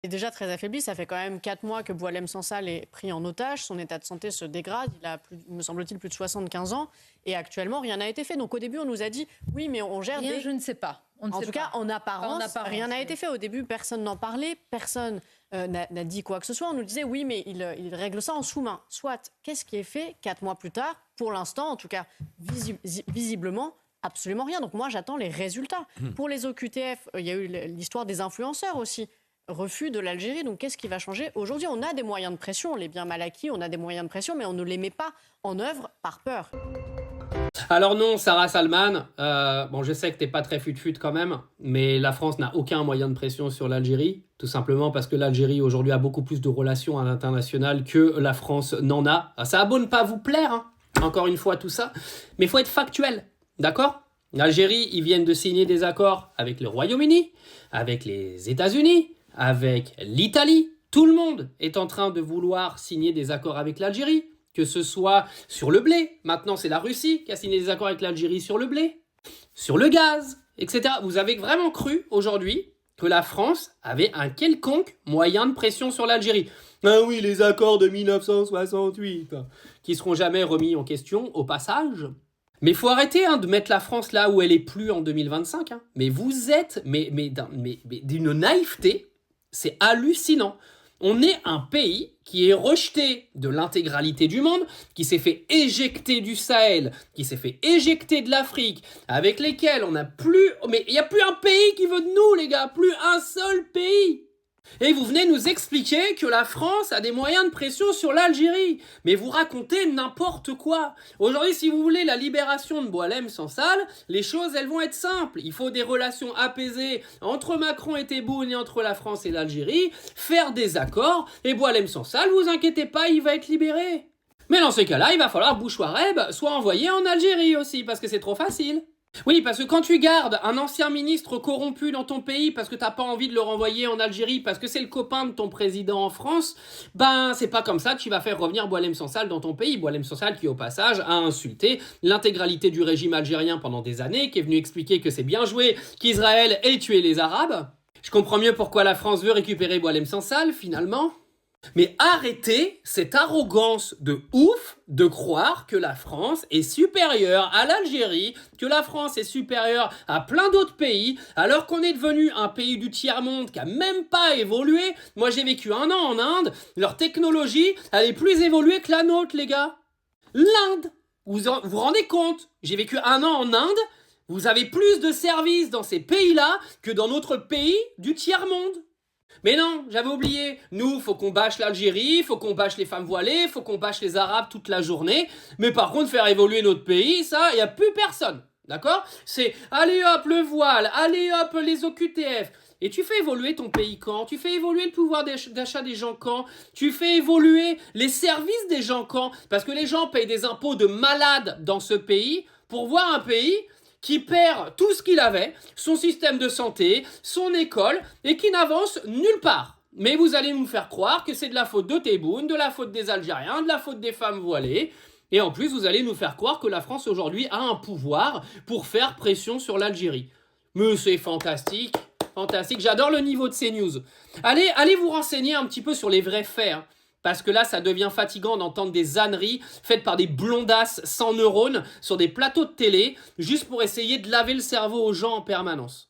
est déjà très affaibli. Ça fait quand même 4 mois que Boualem Sansal est pris en otage. Son état de santé se dégrade. Il a, me semble-t-il, plus de 75 ans. Et actuellement, rien n'a été fait. Donc au début, on nous a dit, oui, mais on gère Rien, je ne sais pas. En tout cas, en apparence, rien n'a été fait. Au début, personne n'en parlait. Personne n'a dit quoi que ce soit. On nous disait, oui, mais il règle ça en sous-main. Soit, qu'est-ce qui est fait 4 mois plus tard? Pour l'instant, en tout cas, visiblement, absolument rien. Donc moi, j'attends les résultats. Pour les OQTF, il y a eu l'histoire des influenceurs aussi. Refus de l'Algérie. Donc, qu'est-ce qui va changer? Aujourd'hui, on a des moyens de pression. On les bien mal acquis, on a des moyens de pression, mais on ne les met pas en œuvre par peur. Alors non, Sarah Salman, bon, je sais que t'es pas très fut-fut quand même, mais la France n'a aucun moyen de pression sur l'Algérie, tout simplement parce que l'Algérie aujourd'hui a beaucoup plus de relations à l'international que la France n'en a. Ça a beau ne pas vous plaire, hein, encore une fois tout ça, mais il faut être factuel, d'accord? L'Algérie, ils viennent de signer des accords avec le Royaume-Uni, avec les États-Unis, avec l'Italie. Tout le monde est en train de vouloir signer des accords avec l'Algérie. Que ce soit sur le blé, maintenant c'est la Russie qui a signé des accords avec l'Algérie sur le blé, sur le gaz, etc. Vous avez vraiment cru aujourd'hui que la France avait un quelconque moyen de pression sur l'Algérie? Ah oui, les accords de 1968, qui seront jamais remis en question au passage. Mais il faut arrêter de mettre la France là où elle est plus en 2025. Mais vous êtes d'une naïveté, c'est hallucinant. On est un pays qui est rejeté de l'intégralité du monde, qui s'est fait éjecter du Sahel, qui s'est fait éjecter de l'Afrique, avec lesquels on n'a plus... Mais il n'y a plus un pays qui veut de nous, les gars, plus un seul pays. Et vous venez nous expliquer que la France a des moyens de pression sur l'Algérie. Mais vous racontez n'importe quoi. Aujourd'hui, si vous voulez la libération de Boualem Sansal, les choses, elles vont être simples. Il faut des relations apaisées entre Macron et Tebboune et entre la France et l'Algérie, faire des accords, et Boualem Sansal, vous inquiétez pas, il va être libéré. Mais dans ces cas-là, il va falloir Bouchouareb soit envoyé en Algérie aussi, parce que c'est trop facile. Oui, parce que quand tu gardes un ancien ministre corrompu dans ton pays parce que t'as pas envie de le renvoyer en Algérie parce que c'est le copain de ton président en France, ben c'est pas comme ça que tu vas faire revenir Boualem Sansal dans ton pays. Boualem Sansal qui au passage a insulté l'intégralité du régime algérien pendant des années, qui est venu expliquer que c'est bien joué qu'Israël ait tué les Arabes. Je comprends mieux pourquoi la France veut récupérer Boualem Sansal finalement. Mais arrêtez cette arrogance de ouf de croire que la France est supérieure à l'Algérie, que la France est supérieure à plein d'autres pays, alors qu'on est devenu un pays du tiers-monde qui a même pas évolué. Moi j'ai vécu 1 an en Inde, leur technologie, elle est plus évoluée que la nôtre, les gars. L'Inde, vous vous rendez compte? J'ai vécu 1 an en Inde, vous avez plus de services dans ces pays-là que dans notre pays du tiers-monde. Mais non, j'avais oublié. Nous, faut qu'on bâche l'Algérie, faut qu'on bâche les femmes voilées, faut qu'on bâche les Arabes toute la journée. Mais par contre, faire évoluer notre pays, ça, il n'y a plus personne. D'accord? C'est allez hop le voile, allez hop les OQTF. Et tu fais évoluer ton pays quand? Tu fais évoluer le pouvoir d'achat des gens quand? Tu fais évoluer les services des gens quand? Parce que les gens payent des impôts de malades dans ce pays pour voir un pays qui perd tout ce qu'il avait, son système de santé, son école, et qui n'avance nulle part. Mais vous allez nous faire croire que c'est de la faute de Tebboune, de la faute des Algériens, de la faute des femmes voilées, et en plus vous allez nous faire croire que la France aujourd'hui a un pouvoir pour faire pression sur l'Algérie. Mais c'est fantastique, fantastique, j'adore le niveau de ces news. Allez vous renseigner un petit peu sur les vrais faits, hein. Parce que là, ça devient fatigant d'entendre des âneries faites par des blondasses sans neurones sur des plateaux de télé, juste pour essayer de laver le cerveau aux gens en permanence.